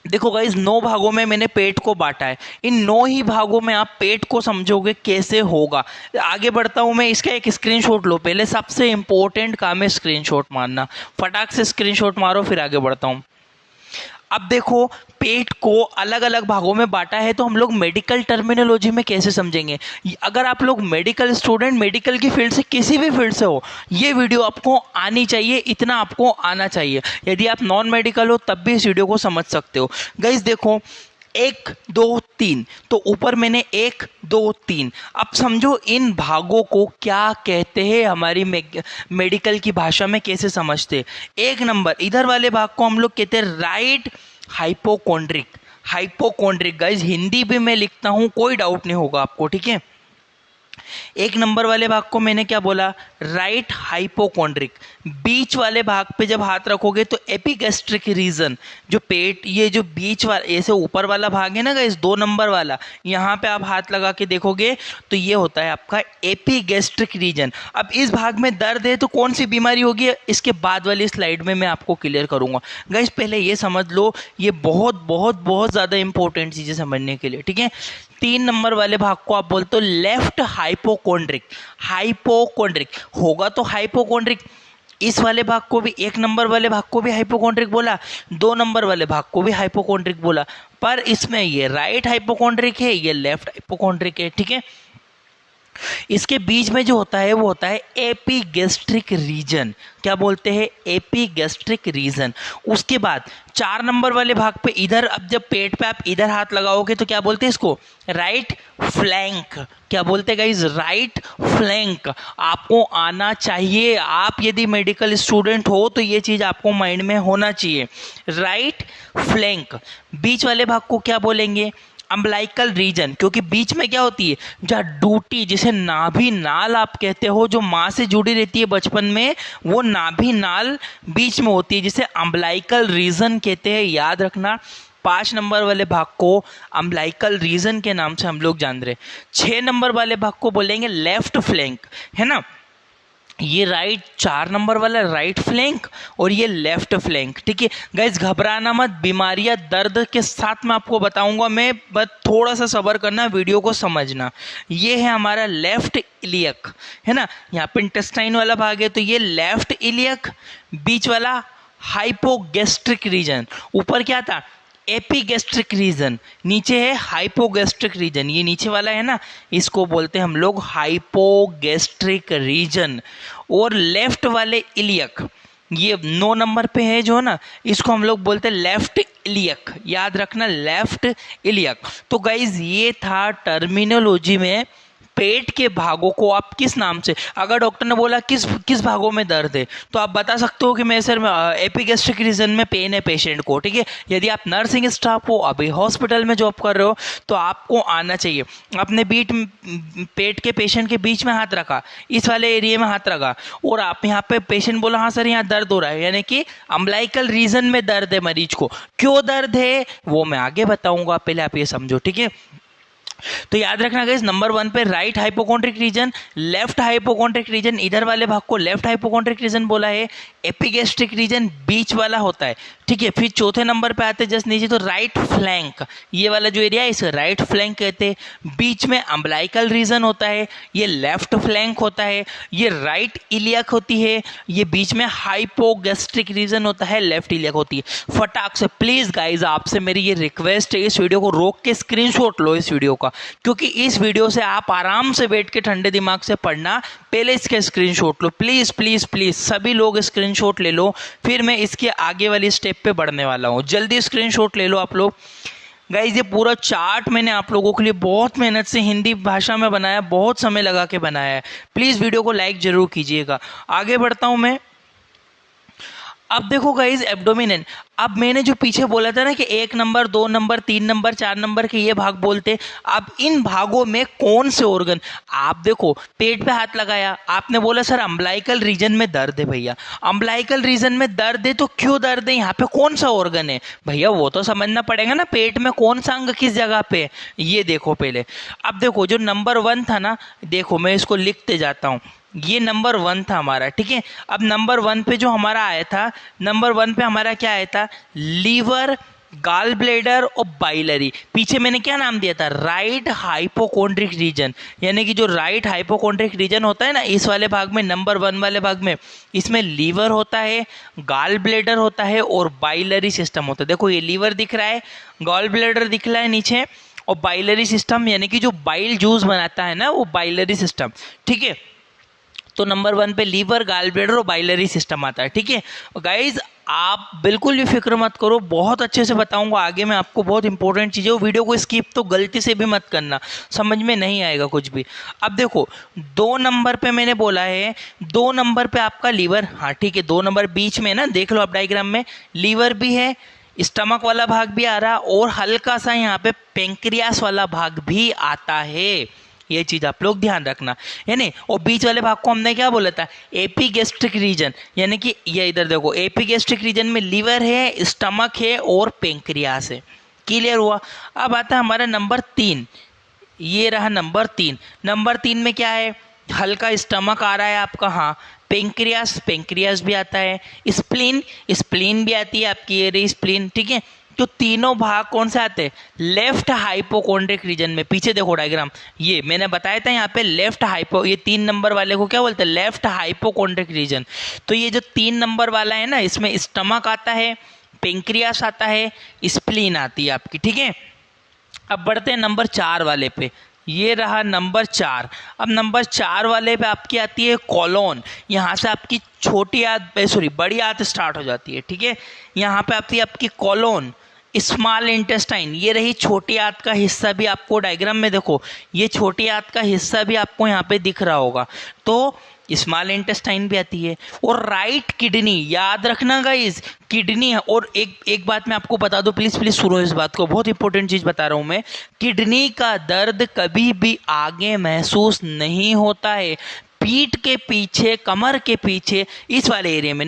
देखो गाइज 9 भागों में मैंने पेट को बांटा है। इन 9 ही भागों में आप पेट को समझोगे कैसे होगा। आगे बढ़ता हूं मैं, इसका एक स्क्रीनशॉट लो। पहले सबसे इंपॉर्टेंट काम है स्क्रीनशॉट मारना। फटाक से स्क्रीनशॉट मारो, फिर आगे बढ़ता हूं। अब देखो, पेट को अलग अलग भागों में बांटा है, तो हम लोग मेडिकल टर्मिनोलॉजी में कैसे समझेंगे। अगर आप लोग मेडिकल स्टूडेंट, मेडिकल की फील्ड से, किसी भी फील्ड से हो, ये वीडियो आपको आनी चाहिए, इतना आपको आना चाहिए। यदि आप नॉन मेडिकल हो तब भी इस वीडियो को समझ सकते हो। गाइस देखो, 1 2 3, तो ऊपर मैंने 1 2 3। अब समझो इन भागों को क्या कहते हैं, हमारी मेडिकल की भाषा में कैसे समझते हैं। 1 नंबर, इधर वाले भाग को हम लोग कहते हैं right hypochondriac. Hypochondriac guys Hindi भी मैं लिखता हूं, कोई डाउट नहीं होगा आपको, ठीक है। 1 नंबर वाले भाग को मैंने क्या बोला, राइट हाइपोकॉन्ड्रिक। बीच वाले भाग पे जब हाथ रखोगे तो एपिगैस्ट्रिक रीजन, जो पेट, ये जो बीच वाला, ऐसे ऊपर वाला भाग है ना गाइस, 2 नंबर वाला, यहाँ पे आप हाथ लगा के देखोगे तो ये होता है आपका एपिगैस्ट्रिक रीजन। अब इस भाग में दर्द है तो कौन सी बीमारी होगी, इसके बाद वाली स्लाइड में मैं आपको क्लियर करूंगा। गाइस पहले ये समझ लो, ये बहुत बहुत बहुत ज़्यादा इंपॉर्टेंट चीज़ें समझने के लिए, ठीक है। 3 नंबर वाले भाग को आप बोलते हो लेफ्ट हाइपोकॉन्ड्रिक। हाइपोकॉन्ड्रिक होगा तो हाइपोकॉन्ड्रिक। इस वाले भाग को भी, 1 नंबर वाले भाग को भी हाइपोकॉन्ड्रिक बोला, 2 नंबर वाले भाग को भी हाइपोकॉन्ड्रिक बोला, पर इसमें ये राइट हाइपोकॉन्ड्रिक है, ये लेफ्ट हाइपोकॉन्ड्रिक है, ठीक है। इसके बीच में जो होता है वो होता है एपिगैस्ट्रिक रीजन। क्या बोलते हैं, एपिगैस्ट्रिक रीजन। उसके बाद 4 नंबर वाले भाग पे इधर, अब जब पेट पे आप इधर हाथ लगाओगे तो क्या बोलते हैं इसको, राइट फ्लैंक। क्या बोलते हैं गाइस, राइट फ्लैंक। आपको आना चाहिए, आप यदि मेडिकल स्टूडेंट हो तो ये चीज आपको माइंड में होना चाहिए, राइट फ्लैंक। बीच वाले भाग को क्या बोलेंगे, अम्बलाइकल रीजन, क्योंकि बीच में क्या होती है, जहाँ डूटी, जिसे नाभि नाल आप कहते हो, जो माँ से जुड़ी रहती है बचपन में, वो नाभि नाल बीच में होती है, जिसे अम्बलाइकल रीजन कहते हैं, याद रखना। 5 नंबर वाले भाग को अम्बलाइकल रीजन के नाम से हम लोग जान रहे। 6 नंबर वाले भाग को बोलेंगे लेफ्ट फ्लैंक, है ना। ये राइट, 4 नंबर वाला राइट फ्लैंक और ये लेफ्ट फ्लैंक, ठीक है। गाइज घबराना मत, बीमारियां दर्द के साथ मैं आपको बताऊंगा, मैं बस थोड़ा सा सब्र करना, वीडियो को समझना। ये है हमारा लेफ्ट इलियक, है ना। यहाँ पे इंटेस्टाइन वाला भाग है तो ये लेफ्ट इलियक। बीच वाला हाइपोगैस्ट्रिक रीजन, ऊपर क्या था, एपिगैस्ट्रिक रीजन, नीचे है हाइपोगैस्ट्रिक रीजन। ये नीचे वाला है ना, इसको बोलते हैं हम लोग हाइपोगैस्ट्रिक रीजन। और लेफ्ट वाले इलियक, ये 9 नंबर पे है जो ना, इसको हम लोग बोलते हैं लेफ्ट इलियक, याद रखना, लेफ्ट इलियक। तो गाइज ये था टर्मिनोलॉजी में पेट के भागों को आप किस नाम से, अगर डॉक्टर ने बोला किस किस भागों में दर्द है तो आप बता सकते हो कि मैं सर एपिगैस्ट्रिक रीजन में पेन है पेशेंट को, ठीक है। यदि आप नर्सिंग स्टाफ हो, अभी हॉस्पिटल में जॉब कर रहे हो, तो आपको आना चाहिए। अपने पेट के पेशेंट के बीच में हाथ रखा, इस वाले एरिया में हाथ रखा, और आप यहाँ पे पेशेंट बोला हाँ सर यहाँ दर्द हो रहा है, यानी कि अम्बलाइकल रीजन में दर्द है मरीज को। क्यों दर्द है वो मैं आगे बताऊंगा, पहले आप ये समझो, ठीक है। तो याद रखना गाइस, नंबर 1 पे right hypochondriac region, left hypochondriac region, इधर वाले भाग को लेफ्ट हाइपोकॉन्ड्रिक रीजन बोला है। एपिगैस्ट्रिक रीजन बीच वाला होता है, ठीक है। फिर चौथे नंबर पे आते हैं जस्ट नीचे, तो राइट फ्लैंक, ये वाला जो एरिया है इसे राइट फ्लैंक कहते हैं। बीच में अम्बलाइकल रीजन होता है, ये लेफ्ट फ्लैंक होता है। ये राइट इलियक होती है, ये बीच में हाइपोगैस्ट्रिक रीजन होता है, लेफ्ट इलियक होती है। फटाक से प्लीज गाइज आपसे मेरी ये रिक्वेस्ट है, इस वीडियो को रोक के स्क्रीनशॉट लो इस वीडियो का, क्योंकि इस वीडियो से आप आराम से बैठ के ठंडे दिमाग से पढ़ना। पहले इसके screenshot low, please please please सभी लोग स्क्रीनशॉट ले लो, फिर मैं इसके आगे वाली स्टेप पे बढ़ने वाला हूँ। जल्दी स्क्रीनशॉट ले लो आप लोग। गाइज ये पूरा चार्ट मैंने आप लोगों के लिए बहुत मेहनत से हिंदी भाषा में बनाया, बहुत समय लगा के बनाया है। प्लीज वीडियो को लाइक जरूर कीजिएगा। आगे बढ़ता हूँ मैं। अब देखो गाइज एब्डोमिनेन, अब मैंने जो पीछे बोला था ना कि 1 नंबर 2 नंबर 3 नंबर 4 नंबर के ये भाग बोलते, अब इन भागों में कौन से ऑर्गन, आप देखो पेट पे हाथ लगाया, आपने बोला सर अम्बलाइकल रीजन में दर्द है। भैया अम्बलाइकल रीजन में दर्द है तो क्यों दर्द है, यहाँ पे कौन सा ऑर्गन है भैया, वो तो समझना पड़ेगा ना, पेट में कौन सा अंग किस जगह पे। ये देखो पहले, अब देखो जो नंबर 1 था ना, देखो मैं इसको लिखते जाता हूँ, ये नंबर 1 था हमारा, ठीक है। अब नंबर 1 पे जो हमारा आया था, नंबर 1 पे हमारा क्या आया था, लीवर गाल ब्लेडर और बाइलरी। पीछे मैंने क्या नाम दिया था, राइट हाइपोकोंड्रिक रीजन, यानी कि जो राइट हाइपोकोंड्रिक रीजन होता है ना, इस वाले भाग में, नंबर 1 वाले भाग में, इसमें लीवर होता है, गाल ब्लेडर होता है और बाइलरी सिस्टम होता है। देखो ये लीवर दिख रहा है, गाल ब्लेडर दिख रहा है नीचे, और बाइलरी सिस्टम यानी कि जो बाइल जूस बनाता है ना, वो बाइलरी सिस्टम। ठीक है, तो नंबर 1 पे लीवर, गाल ब्लेडर और बाइलरी सिस्टम आता है। ठीक है गाइज, आप बिल्कुल भी फिक्र मत करो, बहुत अच्छे से बताऊंगा आगे मैं आपको, बहुत इंपॉर्टेंट चीज़ें। वो वीडियो को स्किप तो गलती से भी मत करना, समझ में नहीं आएगा कुछ भी। अब देखो 2 नंबर पे मैंने बोला है, 2 नंबर पे आपका लीवर, हाँ ठीक है, 2 नंबर बीच में ना, देख लो आप डायग्राम में, लीवर भी है, स्टमक वाला भाग भी आ रहा, और हल्का सा यहाँ पे पेंक्रियास वाला भाग भी आता है। ये चीज आप लोग ध्यान रखना, यानी और बीच वाले भाग को हमने क्या बोला था, एपीगैस्ट्रिक रीजन, यानी कि ये इधर देखो, एपीगैस्ट्रिक रीजन में लीवर है, स्टमक है और पेंक्रियास है। क्लियर हुआ। अब आता है हमारा नंबर 3, ये रहा नंबर 3। नंबर 3 में क्या है, हल्का स्टमक आ रहा है आपका, हाँ, पेंक्रियास, पेंक्रियास भी आता है, स्प्लीन, स्प्लीन भी आती है आपकी, ये रही स्प्लीन। ठीक है, तो तीनों भाग कौन से आते हैं, लेफ्ट हाइपोकोंड्रिक रीजन में। पीछे देखो डायग्राम, ये मैंने बताया था यहाँ पे लेफ्ट हाइपो, ये 3 नंबर वाले को क्या बोलते हैं, लेफ्ट हाइपोकोंड्रिक रीजन। तो ये जो 3 नंबर वाला है ना, इसमें स्टमक आता है, पेंक्रियास आता है, स्प्लीन आती है आपकी। ठीक है, अब बढ़ते हैं नंबर 4 वाले पे, ये रहा नंबर 4। अब नंबर 4 वाले पे आपकी आती है कॉलोन, यहाँ से आपकी छोटी आंत, सॉरी बड़ी आंत स्टार्ट हो जाती है। ठीक है, यहाँ पे आती है आपकी कॉलोन, स्मॉल इंटेस्टाइन, ये रही छोटी आंत का हिस्सा भी आपको डायग्राम में देखो, ये छोटी आंत का हिस्सा भी आपको यहाँ पे दिख रहा होगा, तो स्मॉल इंटेस्टाइन भी आती है। और राइट किडनी, याद रखना गाइस, किडनी है। और एक बात मैं आपको बता दूं, प्लीज प्लीज सुनो इस बात को, बहुत इंपॉर्टेंट चीज बता रहा हूं मैं, किडनी का दर्द कभी भी आगे महसूस नहीं होता है, पीठ के पीछे, कमर के पीछे, इस वाले एरिया में,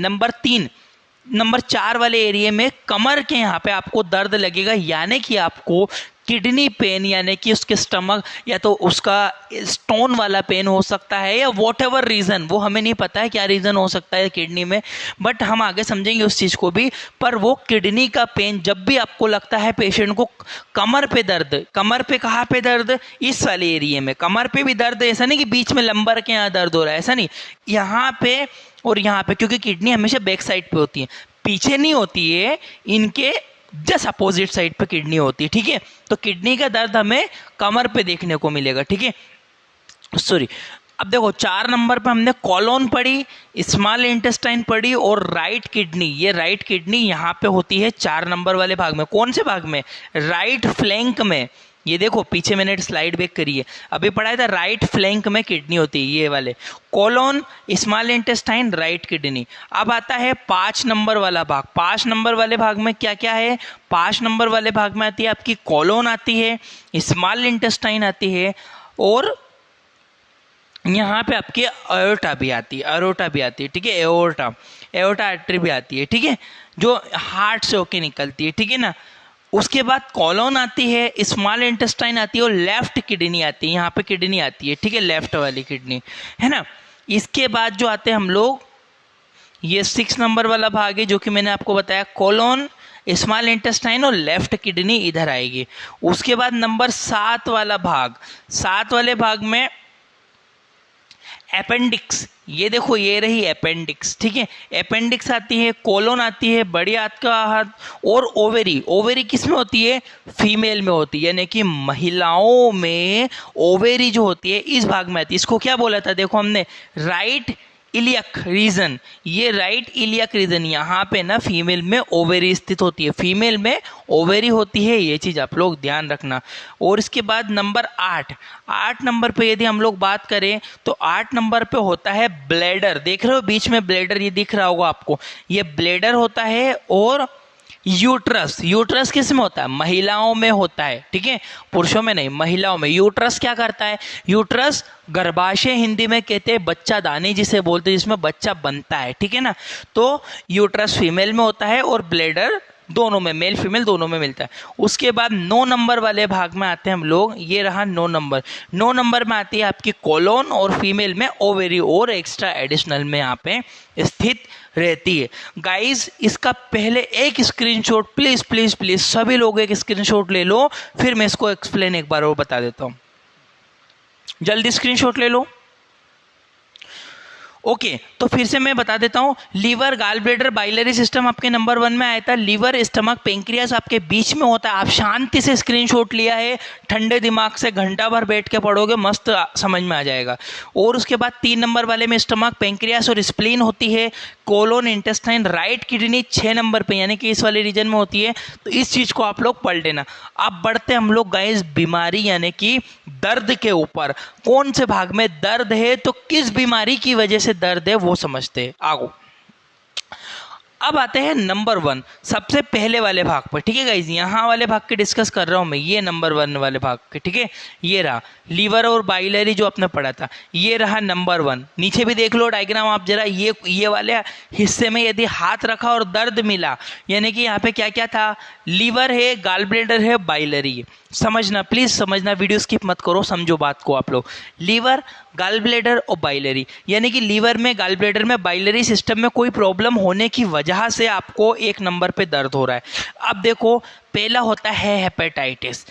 नंबर 4 वाले एरिया में कमर के यहाँ पे आपको दर्द लगेगा, यानी कि आपको किडनी पेन, यानी कि उसके स्टमक या तो उसका स्टोन वाला पेन हो सकता है, या वॉट एवर रीज़न, वो हमें नहीं पता है क्या रीज़न हो सकता है किडनी में, बट हम आगे समझेंगे उस चीज़ को भी। पर वो किडनी का पेन जब भी आपको लगता है पेशेंट को कमर पे दर्द, कमर पे कहाँ पे दर्द, इस वाले एरिया में कमर पे भी दर्द, ऐसा नहीं कि बीच में लंबर के यहाँ दर्द हो रहा है, ऐसा नहीं, यहाँ पे और यहाँ पे, क्योंकि किडनी हमेशा बैक साइड पे होती है, पीछे नहीं होती है, इनके जस्ट अपोजिट साइड पे किडनी होती है। ठीक है, तो किडनी का दर्द हमें कमर पे देखने को मिलेगा। ठीक है, सॉरी, अब देखो 4 नंबर पे हमने कॉलोन पढ़ी, स्मॉल इंटेस्टाइन पढ़ी और राइट किडनी, ये राइट किडनी यहाँ पे होती है 4 नंबर वाले भाग में। कौन से भाग में, राइट फ्लैंक में। ये देखो पीछे मैंने स्लाइड बैक करी है, अभी पढ़ाया था, राइट फ्लैंक में किडनी होती है, ये वाले colon, small intestine, right kidney. अब आता है 5 नंबर वाला भाग। 5 नंबर वाले भाग में क्या क्या है, 5 नंबर वाले भाग में आती है आपकी कोलोन आती है, स्मॉल इंटेस्टाइन आती है, और यहाँ पे आपकी एओर्टा भी आती है, एओर्टा भी आती है। ठीक है, एओर्टा, एओर्टा आर्टरी भी आती है। ठीक है, जो हार्ट से होके निकलती है। ठीक है ना, उसके बाद कॉलोन आती है, स्मॉल इंटेस्टाइन आती है और लेफ्ट किडनी आती है, यहाँ पे किडनी आती है। ठीक है, लेफ्ट वाली किडनी है ना। इसके बाद जो आते हैं हम लोग, ये 6 नंबर वाला भाग है जो कि मैंने आपको बताया, कॉलोन, स्मॉल इंटेस्टाइन और लेफ्ट किडनी इधर आएगी। उसके बाद नंबर 7 वाला भाग, 7 वाले भाग में अपेंडिक्स, ये देखो ये रही अपेंडिक्स। ठीक है, अपेंडिक्स आती है, कोलोन आती है, बड़ी आंत का हाथ, और ओवेरी। ओवेरी किस में होती है, फीमेल में होती है, यानी कि महिलाओं में ओवेरी जो होती है इस भाग में आती है। इसको क्या बोला था, देखो हमने राइट इलियक रीजन, ये राइट इलियक रीजन, यहाँ पे ना फीमेल में ओवेरी स्थित होती है, फीमेल में ओवेरी होती है, ये चीज आप लोग ध्यान रखना। और इसके बाद नंबर 8 नंबर पे यदि हम लोग बात करें तो 8 नंबर पे होता है ब्लैडर। देख रहे हो बीच में ब्लैडर, ये दिख रहा होगा आपको, ये ब्लैडर होता है। और यूट्रस, यूट्रस किस में होता है, महिलाओं में होता है। ठीक है, पुरुषों में नहीं, महिलाओं में। यूट्रस क्या करता है, यूट्रस गर्भाशय हिंदी में कहते हैं, बच्चा दानी जिसे बोलते हैं, जिसमें बच्चा बनता है। ठीक है ना, तो यूट्रस फीमेल में होता है और ब्लैडर दोनों में, मेल फीमेल दोनों में मिलता है। उसके बाद 9 नंबर वाले भाग में आते हैं हम लोग, ये रहा 9 नंबर। 9 नंबर में आती है आपकी कोलोन और फीमेल में ओवेरी और एक्स्ट्रा एडिशनल में यहाँ पे स्थित रहती है। गाइज इसका पहले एक स्क्रीनशॉट प्लीज प्लीज प्लीज सभी लोग एक स्क्रीनशॉट ले लो, फिर मैं इसको एक्सप्लेन एक बार और बता देता हूँ। जल्दी स्क्रीनशॉट ले लो। ओके तो फिर से मैं बता देता हूं, liver, gall bladder, biliary system आपके नंबर 1 में आया था। लीवर, स्टमक, पेंक्रियास आपके बीच में होता है। आप शांति से स्क्रीनशॉट लिया है, ठंडे दिमाग से घंटा भर बैठ के पढ़ोगे, मस्त समझ में आ जाएगा। और उसके बाद 3 नंबर वाले में स्टमक, पेंक्रियास और स्प्लीन होती है। Colon, intestine, right kidney 6 number पे यानी कि इस वाले रीजन में होती है। तो इस चीज को आप लोग पढ़ लेना। अब बढ़ते हम लोग गाइस बीमारी यानी कि दर्द के ऊपर। कौन से भाग में दर्द है तो किस बीमारी की वजह से दर्द है वो समझते हैं आगो। अब आते हैं नंबर 1 सबसे पहले वाले भाग पर। ठीक है गाइज, यहाँ वाले भाग के डिस्कस कर रहा हूँ मैं, ये नंबर 1 वाले भाग के। ठीक है, ये रहा लीवर और बाइलरी जो आपने पढ़ा था, ये रहा नंबर 1। नीचे भी देख लो डायग्राम आप जरा, ये वाले हिस्से में यदि हाथ रखा और दर्द मिला यानी कि यहाँ पे क्या क्या था, लीवर है, गाल ब्लेडर है, बाइलरी है। समझना प्लीज समझना, वीडियो स्किप मत करो, समझो बात को आप लोग। लीवर, गाल ब्लेडर और बाइलरी यानी कि लीवर में, गाल ब्लेडर में, बाइलरी सिस्टम में कोई प्रॉब्लम होने की वजह से आपको 1 नंबर पे दर्द हो रहा है। अब देखो पहला होता है हेपेटाइटिस।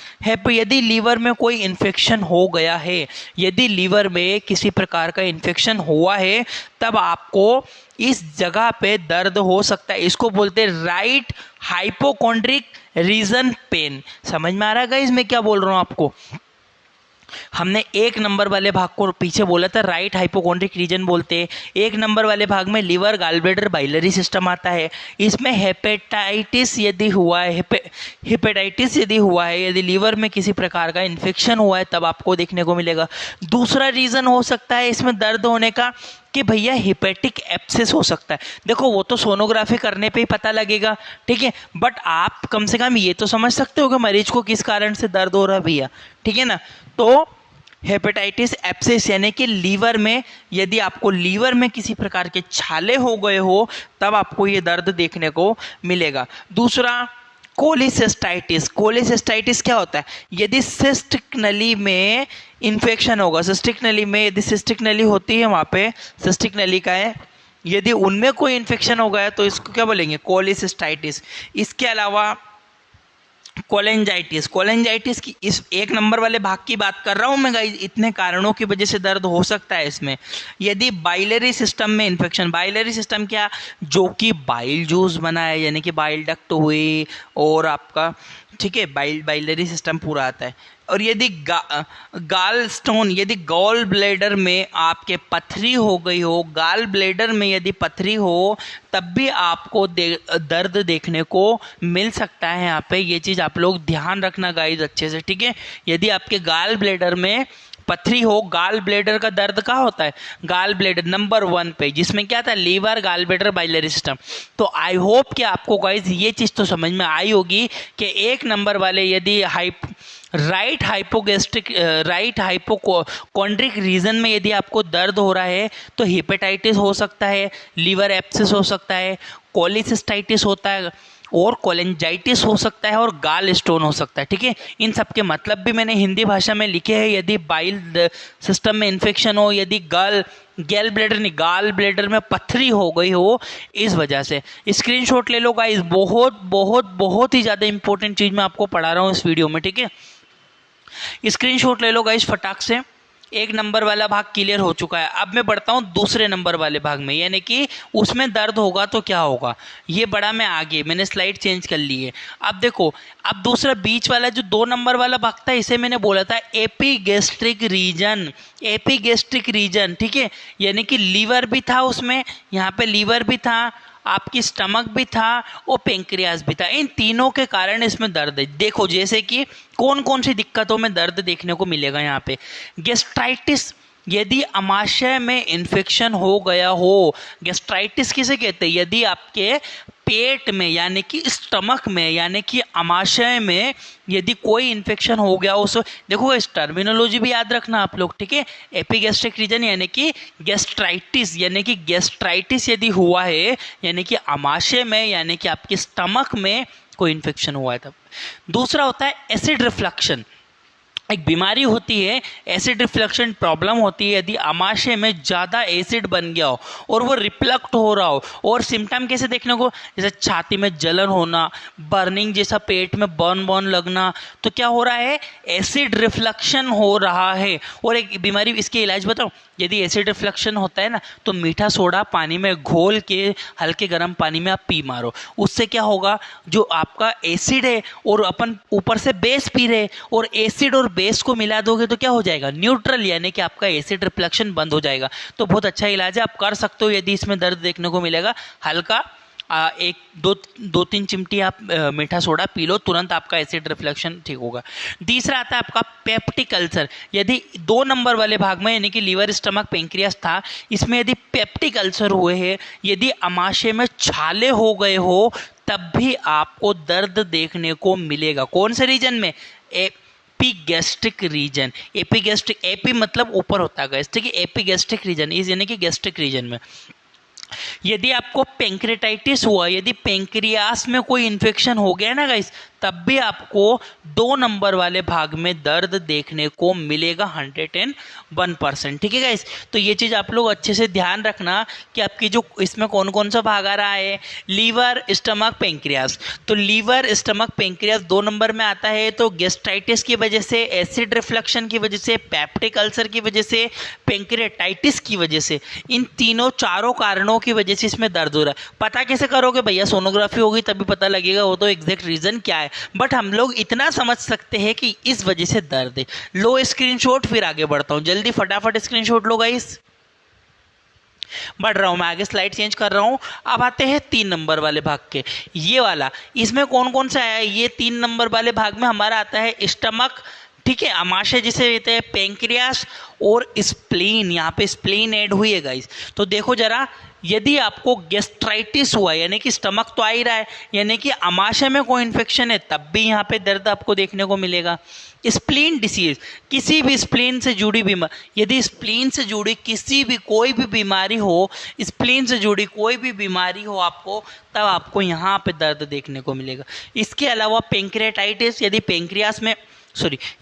यदि लीवर में कोई इन्फेक्शन हो गया है, यदि लीवर में किसी प्रकार का इन्फेक्शन हुआ है, तब आपको इस जगह पे दर्द हो सकता है। इसको बोलते हैं राइट हाइपोकॉन्ड्रिक रीजन पेन। समझ में आ रहा है गाइस मैं क्या बोल रहा हूँ आपको? हमने 1 नंबर वाले भाग को पीछे बोला था राइट हाइपोकॉन्ड्रिक रीजन बोलते हैं। 1 नंबर वाले भाग में liver, gall bladder, biliary system आता है। इसमें हेपेटाइटिस यदि हुआ है, हेपेटाइटिस यदि हुआ है, यदि लीवर में किसी प्रकार का इन्फेक्शन हुआ है, तब आपको देखने को मिलेगा। दूसरा रीजन हो सकता है इसमें दर्द होने का कि भैया हिपेटिक एब्सेस हो सकता है। देखो वो तो सोनोग्राफी करने पे ही पता लगेगा, ठीक है, बट आप कम से कम ये तो समझ सकते हो कि मरीज को किस कारण से दर्द हो रहा है भैया, ठीक है ना। तो हेपेटाइटिस एब्सेस यानी कि लीवर में, यदि आपको लीवर में किसी प्रकार के छाले हो गए हो, तब आपको ये दर्द देखने को मिलेगा। दूसरा कोलिसिस्टाइटिस। कोलिसिस्टाइटिस क्या होता है? यदि सिस्टिक नली में इन्फेक्शन होगा, सिस्टिक नली में यदि सिस्टिक नली होती है, वहाँ पे सिस्टिक नली का है, यदि उनमें कोई इन्फेक्शन हो गया तो इसको क्या बोलेंगे? कोलिसिस्टाइटिस। इसके अलावा कोलेंजाइटिस। कोलेंजाइटिस की इस 1 नंबर वाले भाग की बात कर रहा हूँ मैं गाइस, इतने कारणों की वजह से दर्द हो सकता है इसमें। यदि बाइलरी सिस्टम में इन्फेक्शन, बाइलरी सिस्टम क्या, जो कि बाइल जूस बनाए यानी कि बाइल डक्ट हुई और आपका, ठीक है, बाइलरी सिस्टम पूरा आता है। और यदि गाल स्टोन, यदि गॉल ब्लेडर में आपके पथरी हो गई हो, गाल ब्लेडर में यदि पथरी हो, तब भी आपको दर्द देखने को मिल सकता है। यहाँ पे ये चीज़ आप लोग ध्यान रखना गाइस अच्छे से, ठीक है। यदि आपके गाल ब्लेडर में पथरी हो, गाल ब्लेडर का दर्द कहाँ होता है? गाल ब्लेडर नंबर 1 पे, जिसमें क्या था? Liver, gall bladder, biliary system. तो आई होप कि आपको गाइस ये चीज़ तो समझ में आई होगी कि 1 नंबर वाले यदि राइट हाइपोकॉन्ड्रिक रीजन में यदि आपको दर्द हो रहा है तो हेपेटाइटिस हो सकता है, लीवर एब्सेस हो सकता है, कोलिसिस्टाइटिस होता है और कोलेंजाइटिस हो सकता है और गाल स्टोन हो सकता है, ठीक है। इन सब के मतलब भी मैंने हिंदी भाषा में लिखे हैं। यदि बाइल सिस्टम में इन्फेक्शन हो, यदि गाल ब्लेडर में पथरी हो गई हो, इस वजह से स्क्रीनशॉट ले लो गाइस। बहुत बहुत बहुत ही ज़्यादा इंपॉर्टेंट चीज़ मैं आपको पढ़ा रहा हूँ इस वीडियो में, ठीक है। स्क्रीनशॉट ले लो गाइस फटाक से। 1 नंबर वाला भाग क्लियर हो चुका है। अब मैं बढ़ता हूँ दूसरे नंबर वाले भाग में, यानी कि उसमें दर्द होगा तो क्या होगा, ये बड़ा मैं आगे, मैंने स्लाइड चेंज कर ली है। अब देखो, अब दूसरा बीच वाला जो 2 नंबर वाला भाग था, इसे मैंने बोला था एपिगैस्ट्रिक रीजन। एपिगैस्ट्रिक रीजन, ठीक है, यानी कि लीवर भी था उसमें, यहाँ पे लीवर भी था, आपकी स्टमक भी था और पेंक्रियास भी था। इन तीनों के कारण इसमें दर्द है। देखो जैसे कि कौन कौन सी दिक्कतों में दर्द देखने को मिलेगा यहाँ पे। गैस्ट्राइटिस, यदि अमाशय में इन्फेक्शन हो गया हो। गैस्ट्राइटिस किसे कहते हैं? यदि आपके पेट में यानी कि स्टमक में यानी कि अमाशय में यदि कोई इन्फेक्शन हो गया हो। देखो इस टर्मिनोलॉजी भी याद रखना आप लोग, ठीक है। एपिगैस्ट्रिक रीजन यानी कि गैस्ट्राइटिस, यानी कि गैस्ट्राइटिस यदि हुआ है यानी कि अमाशय में यानी कि आपके स्टमक में कोई इन्फेक्शन हुआ है तब। दूसरा होता है एसिड रिफ्लक्शन। एक बीमारी होती है एसिड रिफ्लक्शन प्रॉब्लम होती है, यदि आमाशय में ज़्यादा एसिड बन गया हो और वो रिफ्लेक्ट हो रहा हो, और सिम्टम कैसे देखने को, जैसे छाती में जलन होना, बर्निंग जैसा, पेट में बर्न लगना, तो क्या हो रहा है, एसिड रिफ्लक्शन हो रहा है। और एक बीमारी, इसके इलाज बताओ, यदि एसिड रिफ्लक्शन होता है ना तो मीठा सोडा पानी में घोल के हल्के गर्म पानी में आप पी मारो, उससे क्या होगा, जो आपका एसिड है और अपन ऊपर से बेस पी रहे, और एसिड और बेस को मिला दोगे तो क्या हो जाएगा, न्यूट्रल, यानी कि आपका एसिड रिफ्लेक्शन बंद हो जाएगा। तो बहुत अच्छा इलाज है, आप कर सकते हो। यदि इसमें दर्द देखने को मिलेगा, हल्का एक दो तीन चिमटी आप मीठा सोडा पी लो, तुरंत आपका एसिड रिफ्लेक्शन ठीक होगा। तीसरा आता है आपका पेप्टिक अल्सर। यदि 2 नंबर वाले भाग में, यानी कि लीवर, स्टमक, पेंक्रियास था, इसमें यदि पेप्टिक अल्सर हुए हैं, यदि आमाशय में छाले हो गए हो, तब भी आपको दर्द देखने को मिलेगा। कौन से रीजन में, एपिगैस्ट्रिक रीजन। एपिगैस्ट्रिक, एपी मतलब ऊपर होता है, गैस्ट्रिक एपिगैस्ट्रिक रीजन, इस यानी कि गैस्ट्रिक रीजन में। यदि आपको पेंक्रेटाइटिस हुआ, यदि पेंक्रियास में कोई इन्फेक्शन हो गया ना गाइस, तब भी आपको 2 नंबर वाले भाग में दर्द देखने को मिलेगा 101%। ठीक है गाइस, तो ये चीज़ आप लोग अच्छे से ध्यान रखना कि आपकी जो इसमें कौन कौन सा भाग आ रहा है, लीवर, स्टमक, पेंक्रियास। तो लीवर, स्टमक, पेंक्रियास 2 नंबर में आता है, तो गैस्ट्राइटिस की वजह से, एसिड रिफ्लेक्शन की वजह से, पेप्टिक अल्सर की वजह से, पेंक्रेटाइटिस की वजह से, इन चारों कारणों की वजह से इसमें दर्द हो रहा है। पता कैसे करोगे भैया, सोनोग्राफी होगी तभी पता लगेगा, वो तो एग्जैक्ट रीजन क्या है, बट हम लोग इतना समझ सकते हैं कि इस वजह से दर्द है। लो स्क्रीनशॉट, फिर आगे बढ़ता हूं, जल्दी फटाफट स्क्रीनशॉट लो गाइस। बढ़ रहा हूं मैं आगे, स्लाइड चेंज कर रहा हूं। अब आते हैं 3 नंबर वाले भाग के, ये वाला, इसमें कौन कौन सा है, ये 3 नंबर वाले भाग में हमारा आता है स्टमक, ठीक है, आमाशय जिसे कहते हैं, पेंक्रियास और स्प्लीन। यहाँ पे स्प्लीन ऐड हुई है गाइस। तो देखो जरा, यदि आपको गैस्ट्राइटिस हुआ, यानी कि स्टमक तो आ ही रहा है, यानी कि आमाशय में कोई इन्फेक्शन है, तब भी यहाँ पे दर्द आपको देखने को मिलेगा। स्प्लीन डिसीज, किसी भी स्प्लीन से जुड़ी बीमारी, यदि स्प्लीन से जुड़ी किसी भी कोई भी बीमारी हो, स्प्लीन से जुड़ी कोई भी बीमारी हो आपको, तब आपको यहाँ पे दर्द देखने को मिलेगा। इसके अलावा पेंक्रेटाइटिस,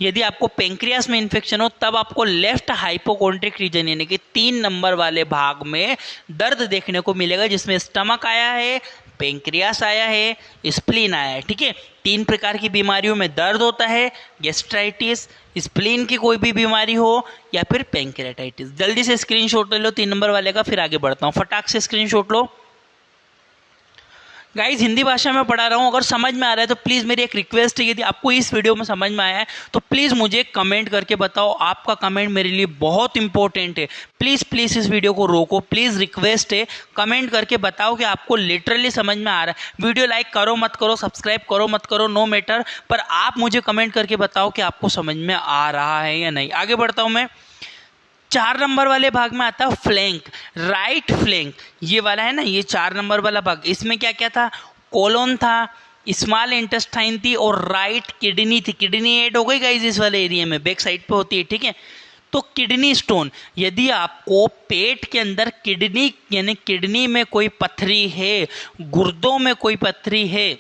यदि आपको पेंक्रियास में इन्फेक्शन हो, तब आपको लेफ्ट हाइपोकोंड्रिक रीजन, यानी कि 3 नंबर वाले भाग में दर्द देखने को मिलेगा, जिसमें स्टमक आया है, पेंक्रियास आया है, स्प्लीन आया है। ठीक है, 3 प्रकार की बीमारियों में दर्द होता है, गैस्ट्राइटिस, स्प्लीन की कोई भी बीमारी हो, या फिर पेंक्रेटाइटिस। जल्दी से स्क्रीनशॉट ले लो 3 नंबर वाले का, फिर आगे बढ़ता हूँ, फटाक से स्क्रीनशॉट लो गाइज। हिंदी भाषा में पढ़ा रहा हूँ, अगर समझ में आ रहा है तो प्लीज़ मेरी एक रिक्वेस्ट है, यदि आपको इस वीडियो में समझ में आया है तो प्लीज़ मुझे कमेंट करके बताओ। आपका कमेंट मेरे लिए बहुत इंपॉर्टेंट है। प्लीज़ प्लीज़ इस वीडियो को रोको, प्लीज़ रिक्वेस्ट है, कमेंट करके बताओ कि आपको लिटरली समझ में आ रहा है। वीडियो लाइक करो मत करो, सब्सक्राइब करो मत करो, नो मैटर, पर आप मुझे कमेंट करके बताओ कि आपको समझ में आ रहा है या नहीं। आगे बढ़ता हूँ मैं। 4 नंबर वाले भाग में आता है फ्लैंक, राइट फ्लैंक, ये वाला है ना, ये 4 नंबर वाला भाग। इसमें क्या क्या था, कोलोन था, स्मॉल इंटेस्टाइन थी और राइट किडनी थी। किडनी ऐड हो गई गाइस इस वाले एरिया में, बैक साइड पे होती है। ठीक है, तो किडनी स्टोन, यदि आपको पेट के अंदर किडनी, यानी किडनी में कोई पथरी है, गुर्दों में कोई पथरी है,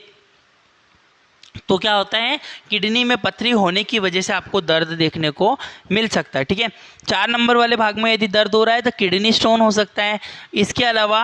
तो क्या होता है, किडनी में पथरी होने की वजह से आपको दर्द देखने को मिल सकता है। ठीक है, 4 नंबर वाले भाग में यदि दर्द हो रहा है तो किडनी स्टोन हो सकता है। इसके अलावा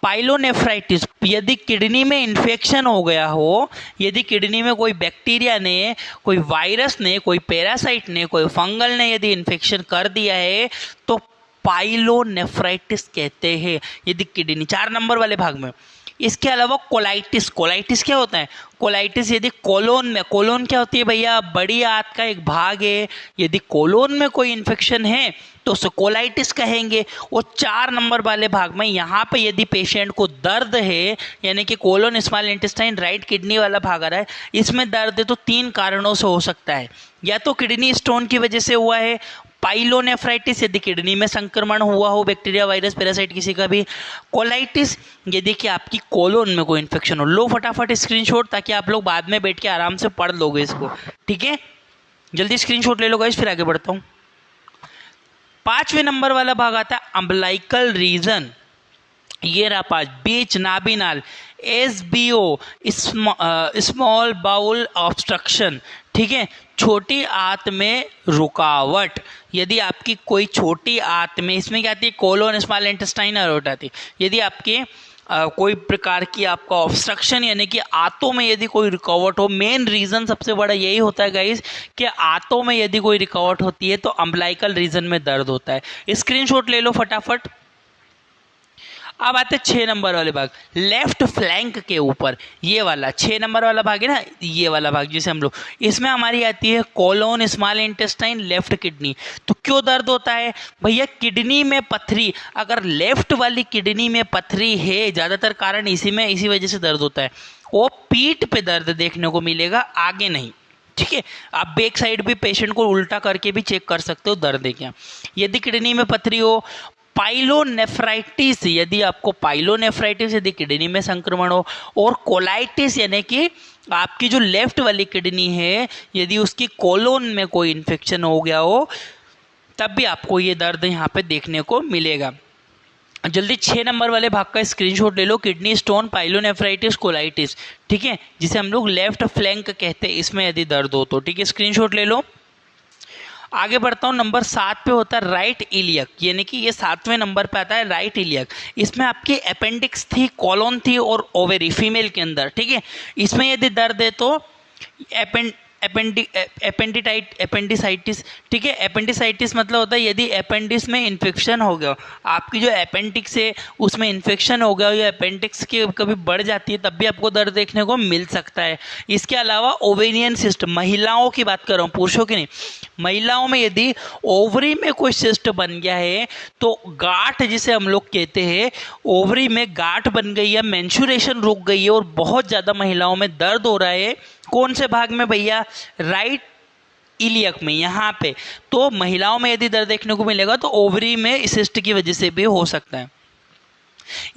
पाइलोनेफ्राइटिस, यदि किडनी में इन्फेक्शन हो गया हो, यदि किडनी में कोई बैक्टीरिया ने, कोई वायरस ने, कोई पैरासाइट ने, कोई फंगल ने यदि इन्फेक्शन कर दिया है, तो पाइलोनेफ्राइटिस कहते हैं, यदि किडनी 4 नंबर वाले भाग में। इसके अलावा कोलाइटिस, कोलाइटिस क्या होता है, कोलाइटिस यदि कोलोन में, कोलोन क्या होती है भैया, बड़ी आंत का एक भाग है, यदि कोलोन में कोई इन्फेक्शन है तो उसे कोलाइटिस कहेंगे। और 4 नंबर वाले भाग में यहाँ पे यदि पेशेंट को दर्द है, यानी कि colon, small intestine, right kidney वाला भाग आ रहा है, इसमें दर्द है, तो 3 कारणों से हो सकता है। या तो किडनी स्टोन की वजह से हुआ है, पाइलोनेफ्राइटिस यदि किडनी में संक्रमण हुआ हो, बैक्टीरिया, वायरस, पैरासाइट किसी का भी, कोलाइटिस यदि कि आपकी कोलोन में कोई इन्फेक्शन हो। लो फटाफट स्क्रीनशॉट, ताकि आप लोग बाद में बैठ के आराम से पढ़ लोगे इसको। ठीक है, जल्दी स्क्रीनशॉट ले लो गाइस, फिर आगे बढ़ता हूँ। 5वें नंबर वाला भाग आता है अम्बिलाइकल रीजन, ये रहा 5, बीच नाभिनाल, SBO, स्मॉल बाउल ऑब्स्ट्रक्शन, ठीक है, छोटी आंत में रुकावट। यदि आपकी कोई छोटी आंत में, इसमें क्या आती है, कोलोन, स्मॉल इंटेस्टाइन, अरोटा आती है। यदि आपके कोई प्रकार की आपका ऑब्स्ट्रक्शन यानी कि आंतों में यदि कोई रुकावट हो, मेन रीजन सबसे बड़ा यही होता है गाइस कि आंतों में यदि कोई रुकावट होती है तो अम्बलाइकल रीजन में दर्द होता है। स्क्रीनशॉट ले लो फटाफट। अब आते हैं 6 नंबर वाले भाग, लेफ्ट फ्लैंक के ऊपर, ये वाला 6 नंबर वाला भाग है ना, ये वाला भाग जिसे हम लोग, इसमें हमारी आती है colon, small intestine, left kidney. तो क्यों दर्द होता है भैया, किडनी में पथरी, अगर लेफ्ट वाली किडनी में पथरी है, ज़्यादातर कारण इसी वजह से दर्द होता है। वो पीठ पे दर्द देखने को मिलेगा, आगे नहीं, ठीक है। आप बैक साइड भी पेशेंट को उल्टा करके भी चेक कर सकते हो दर्द है क्या। यदि किडनी में पथरी हो, पाइलोनेफ्राइटिस, यदि आपको पाइलोनेफ्राइटिस, यदि किडनी में संक्रमण हो, और कोलाइटिस यानी कि आपकी जो लेफ्ट वाली किडनी है यदि उसकी कोलोन में कोई इन्फेक्शन हो गया हो, तब भी आपको ये दर्द यहाँ पे देखने को मिलेगा। जल्दी 6 नंबर वाले भाग का स्क्रीनशॉट ले लो, किडनी स्टोन, पाइलोनेफ्राइटिस, कोलाइटिस, ठीक है, जिसे हम लोग लेफ्ट फ्लैंक कहते हैं, इसमें यदि दर्द हो तो, ठीक है, स्क्रीनशॉट ले लो। आगे बढ़ता हूँ, नंबर 7 पे होता है राइट इलियक, यानी कि ये 7वें नंबर पे आता है राइट इलियक। इसमें आपकी अपेंडिक्स थी, कॉलोन थी और ओवेरी फीमेल के अंदर, ठीक है। इसमें यदि दर्द है तो एपेंडिसाइटिस, ठीक है। एपेंडिसाइटिस मतलब होता है यदि अपेंडिक्स में इन्फेक्शन हो गया, आपकी जो अपेंडिक्स है उसमें इन्फेक्शन हो गया, या अपेंडिक्स की कभी बढ़ जाती है, तब भी आपको दर्द देखने को मिल सकता है। इसके अलावा ओवेरियन सिस्ट, महिलाओं की बात कर रहा हूँ, पुरुषों की नहीं, महिलाओं में यदि ओवरी में कोई सिस्ट बन गया है तो गांठ जिसे हम लोग कहते हैं, ओवरी में गांठ बन गई है, मेंस्ट्रुएशन रुक गई है और बहुत ज़्यादा महिलाओं में दर्द हो रहा है, कौन से भाग में भैया, राइट इलियक में, यहाँ पे। तो महिलाओं में यदि दर्द देखने को मिलेगा तो ओवरी में सिस्ट की वजह से भी हो सकता है।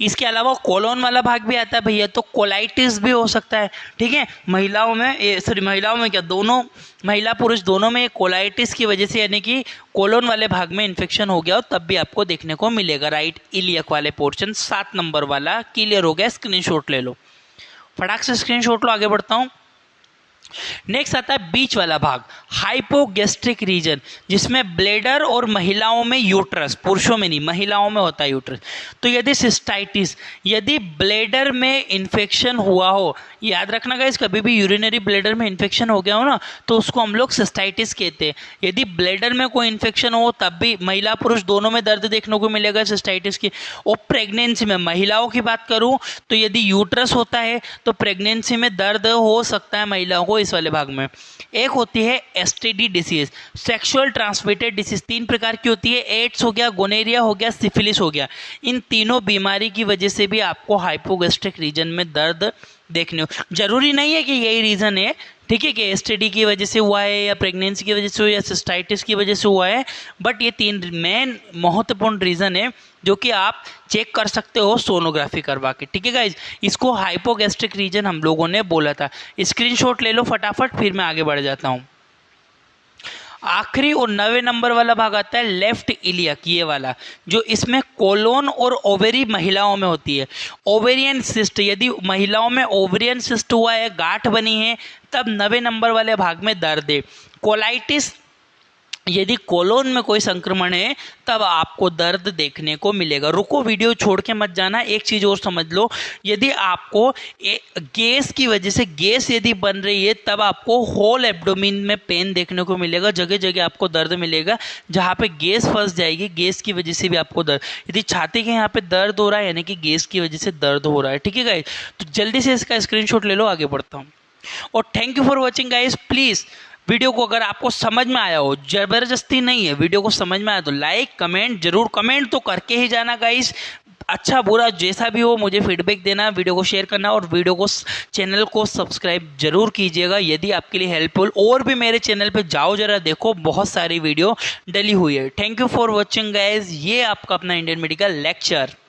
इसके अलावा कोलोन वाला भाग भी आता है भैया, तो कोलाइटिस भी हो सकता है, ठीक है। महिलाओं में क्या, दोनों महिला पुरुष दोनों में कोलाइटिस की वजह से यानी कि कोलोन वाले भाग में इन्फेक्शन हो गया हो, तब भी आपको देखने को मिलेगा राइट इलियक वाले पोर्शन। 7 नंबर वाला क्लियर हो गया, स्क्रीनशॉट ले लो फटाक से, स्क्रीनशॉट लो, आगे बढ़ता हूँ। नेक्स्ट आता है बीच वाला भाग, हाइपोगैस्ट्रिक रीजन, जिसमें ब्लेडर और महिलाओं में यूट्रस, पुरुषों में नहीं महिलाओं में होता है यूट्रस। तो यदि सिस्टाइटिस, यदि ब्लेडर में इन्फेक्शन हुआ हो, याद रखना गाइस, कभी भी यूरिनरी ब्लेडर में इन्फेक्शन हो गया हो ना तो उसको हम लोग सिस्टाइटिस कहते हैं। यदि ब्लेडर में कोई इन्फेक्शन हो तब भी महिला पुरुष दोनों में दर्द देखने को मिलेगा सिस्टाइटिस की। और प्रेगनेंसी में, महिलाओं की बात करूं तो यदि यूट्रस होता है तो प्रेगनेंसी में दर्द हो सकता है महिलाओं को, इस वाले भाग में। एक होती है STD disease, sexual transmitted disease, 3 प्रकार की होती है, एड्स हो गया, गोनेरिया हो गया, सिफिलिस हो गया। इन तीनों बीमारी की वजह से भी आपको हाइपोगैस्ट्रिक रीजन में दर्द देखने को, जरूरी नहीं है कि यही रीजन है, ठीक है, कि एसटीडी की वजह से हुआ है या प्रेगनेंसी की वजह से हुआ या सिस्टाइटिस की वजह से हुआ है, बट ये 3 मेन महत्वपूर्ण रीजन है जो कि आप चेक कर सकते हो सोनोग्राफी करवा के, ठीक है गाइज। इसको हाइपोगैस्ट्रिक रीजन हम लोगों ने बोला था। स्क्रीनशॉट ले लो फटाफट, फिर मैं आगे बढ़ जाता हूँ। आखिरी और 9वें नंबर वाला भाग आता है लेफ्ट इलियक, ये वाला, जो इसमें कोलोन और ओवेरी महिलाओं में होती है। ओवेरियन सिस्ट, यदि महिलाओं में ओवेरियन सिस्ट हुआ है, गांठ बनी है, तब 9वें नंबर वाले भाग में दर्द है। कोलाइटिस, यदि कोलोन में कोई संक्रमण है तब आपको दर्द देखने को मिलेगा। रुको, वीडियो छोड़ के मत जाना, एक चीज़ और समझ लो, यदि आपको गैस की वजह से गैस यदि बन रही है तब आपको होल एब्डोमेन में पेन देखने को मिलेगा, जगह जगह आपको दर्द मिलेगा, जहाँ पे गैस फंस जाएगी, गैस की वजह से भी आपको दर्द। यदि छाती के यहाँ पे दर्द हो रहा है यानी कि गैस की वजह से दर्द हो रहा है, ठीक है गाइस। तो जल्दी से इसका स्क्रीनशॉट ले लो, आगे बढ़ता हूँ। और thank you for watching guys. Please video को अगर आपको समझ में आया हो, जबरदस्ती नहीं है, वीडियो को समझ में आया तो लाइक कमेंट जरूर, कमेंट तो करके ही जाना गाइस, अच्छा बुरा जैसा भी हो मुझे फीडबैक देना, वीडियो को शेयर करना और वीडियो को, चैनल को सब्सक्राइब जरूर कीजिएगा यदि आपके लिए हेल्पफुल। और भी मेरे चैनल पे जाओ जरा देखो, बहुत सारी वीडियो डली हुई है। Thank you for watching guys, ये आपका अपना इंडियन मेडिकल लेक्चर।